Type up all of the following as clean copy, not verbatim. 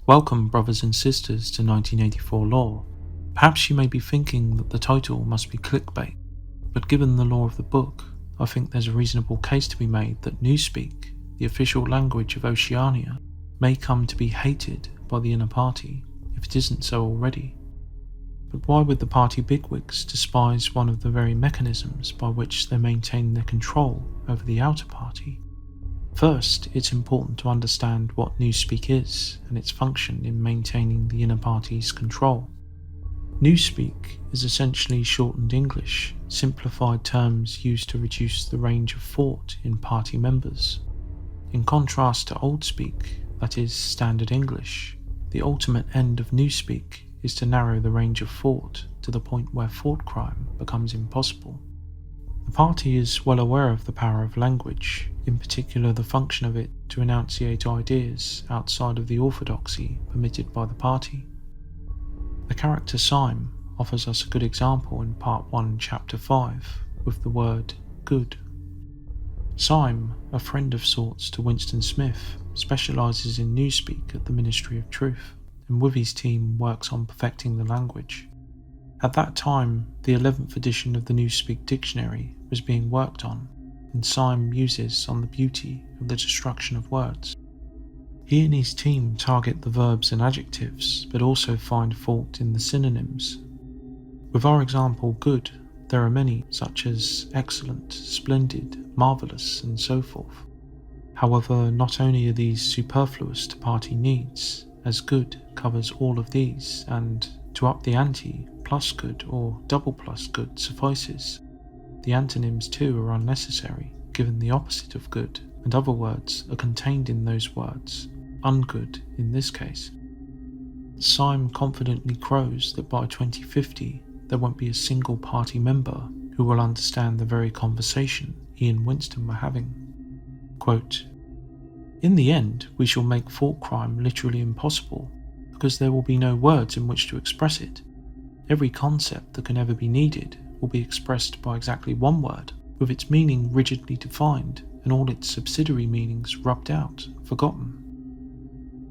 Welcome, brothers and sisters, to 1984 Lore. Perhaps you may be thinking that the title must be clickbait, but given the lore of the book, I think there's a reasonable case to be made that Newspeak, the official language of Oceania, may come to be hated by the inner party, if it isn't so already. But why would the party bigwigs despise one of the very mechanisms by which they maintain their control over the outer party? First, it's important to understand what Newspeak is and its function in maintaining the inner party's control. Newspeak is essentially shortened English, simplified terms used to reduce the range of thought in party members. In contrast to Old Speak, that is standard English, the ultimate end of Newspeak is to narrow the range of thought to the point where thought crime becomes impossible. The party is well aware of the power of language, in particular the function of it to enunciate ideas outside of the orthodoxy permitted by the party. The character Syme offers us a good example in Part 1, Chapter 5, with the word good. Syme, a friend of sorts to Winston Smith, specialises in Newspeak at the Ministry of Truth, and with his team works on perfecting the language. At that time, the 11th edition of the Newspeak dictionary was being worked on, and Syme muses on the beauty of the destruction of words. He and his team target the verbs and adjectives, but also find fault in the synonyms. With our example good, there are many, such as excellent, splendid, marvellous, and so forth. However, not only are these superfluous to party needs, as good covers all of these, and to up the ante, plus good or double plus good suffices. The antonyms too are unnecessary, given the opposite of good, and other words are contained in those words, ungood in this case. Syme confidently crows that by 2050 there won't be a single party member who will understand the very conversation he and Winston were having. Quote, "In the end, we shall make thought crime literally impossible, because there will be no words in which to express it. Every concept that can ever be needed will be expressed by exactly one word, with its meaning rigidly defined and all its subsidiary meanings rubbed out, forgotten."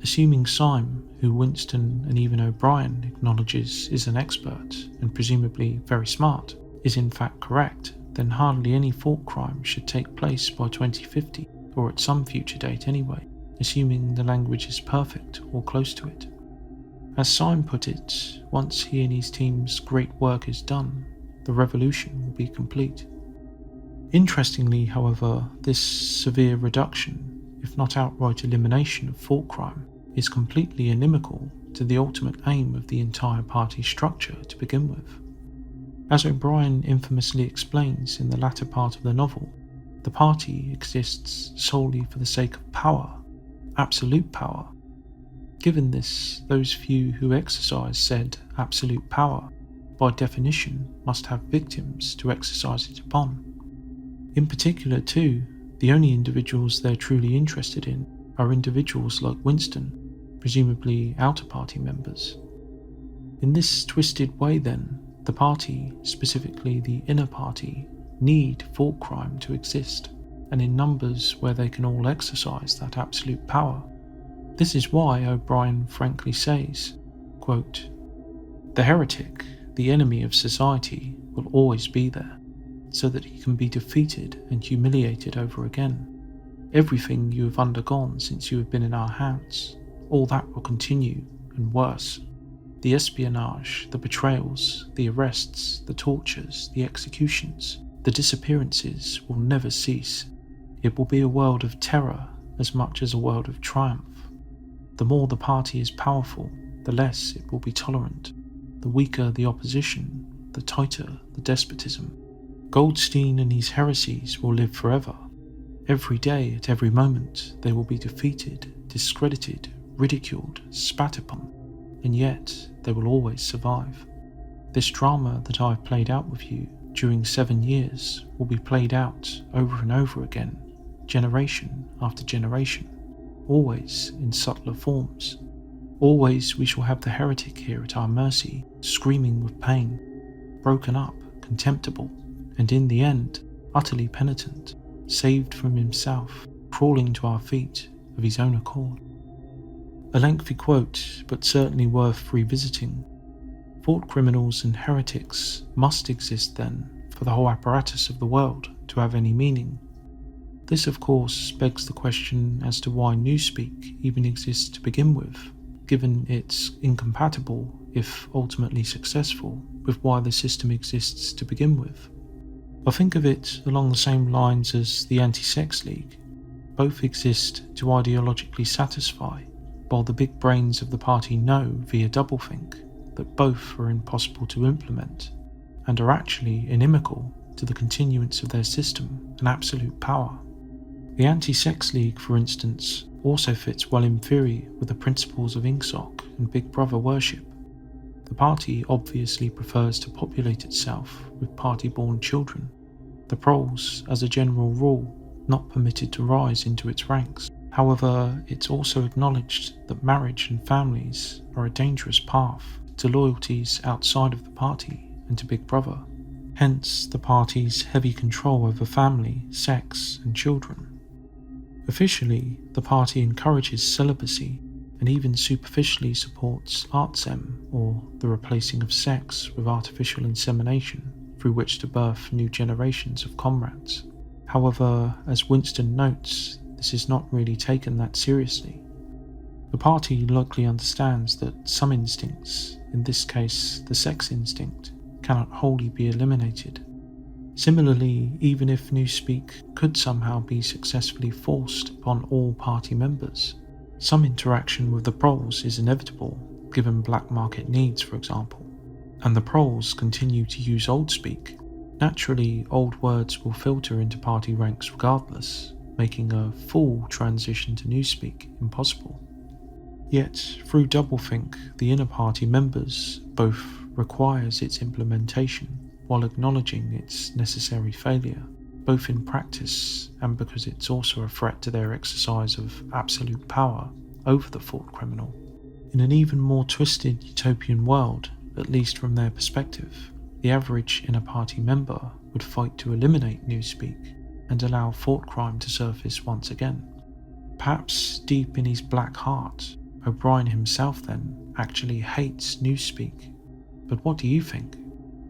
Assuming Syme, who Winston and even O'Brien acknowledges is an expert and presumably very smart, is in fact correct, then hardly any thought crime should take place by 2050, or at some future date anyway, assuming the language is perfect or close to it. As Syme put it, once he and his team's great work is done, the revolution will be complete. Interestingly, however, this severe reduction, if not outright elimination of thought crime, is completely inimical to the ultimate aim of the entire party structure to begin with. As O'Brien infamously explains in the latter part of the novel, the party exists solely for the sake of power, absolute power. Given this, those few who exercise said absolute power, by definition, must have victims to exercise it upon. In particular, too, the only individuals they're truly interested in are individuals like Winston, presumably outer party members. In this twisted way then, the party, specifically the inner party, need thought crime to exist, and in numbers where they can all exercise that absolute power. This is why O'Brien frankly says, quote, "The heretic, the enemy of society, will always be there, so that he can be defeated and humiliated over again. Everything you have undergone since you have been in our hands, all that will continue, and worse. The espionage, the betrayals, the arrests, the tortures, the executions, the disappearances will never cease. It will be a world of terror as much as a world of triumph. The more the party is powerful, the less it will be tolerant. The weaker the opposition, the tighter the despotism. Goldstein and his heresies will live forever. Every day, at every moment, they will be defeated, discredited, ridiculed, spat upon, and yet they will always survive. This drama that I have played out with you during 7 years will be played out over and over again, generation after generation, always in subtler forms. Always we shall have the heretic here at our mercy, screaming with pain, broken up, contemptible, and in the end, utterly penitent, saved from himself, crawling to our feet of his own accord. A lengthy quote, but certainly worth revisiting. Thought criminals and heretics must exist then for the whole apparatus of the world to have any meaning. This of course begs the question as to why Newspeak even exists to begin with, given it's incompatible, if ultimately successful, with why the system exists to begin with. I think of it along the same lines as the Anti-Sex League. Both exist to ideologically satisfy, while the big brains of the party know via doublethink that both are impossible to implement, and are actually inimical to the continuance of their system and absolute power. The Anti-Sex League, for instance, also fits well in theory with the principles of Ingsoc and Big Brother worship. The party obviously prefers to populate itself with party-born children, the proles, as a general rule, not permitted to rise into its ranks. However, it's also acknowledged that marriage and families are a dangerous path to loyalties outside of the party and to Big Brother. Hence the party's heavy control over family, sex, and children. Officially, the party encourages celibacy and even superficially supports artsem, or the replacing of sex with artificial insemination, through which to birth new generations of comrades. However, as Winston notes, this is not really taken that seriously. The party likely understands that some instincts, in this case the sex instinct, cannot wholly be eliminated. Similarly, even if Newspeak could somehow be successfully forced upon all party members, some interaction with the proles is inevitable, given black market needs, for example, and the proles continue to use old speak. Naturally, old words will filter into party ranks regardless, making a full transition to Newspeak impossible. Yet, through doublethink, the inner party members both requires its implementation while acknowledging its necessary failure, both in practice and because it's also a threat to their exercise of absolute power over the thought criminal. In an even more twisted utopian world, at least from their perspective, the average inner party member would fight to eliminate Newspeak and allow thought crime to surface once again. Perhaps deep in his black heart, O'Brien himself then actually hates Newspeak. But what do you think?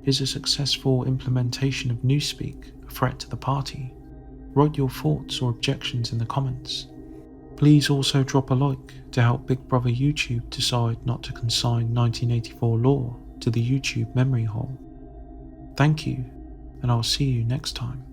Is a successful implementation of Newspeak a threat to the party? Write your thoughts or objections in the comments. Please also drop a like to help Big Brother YouTube decide not to consign 1984 lore to the YouTube memory hole. Thank you, and I'll see you next time.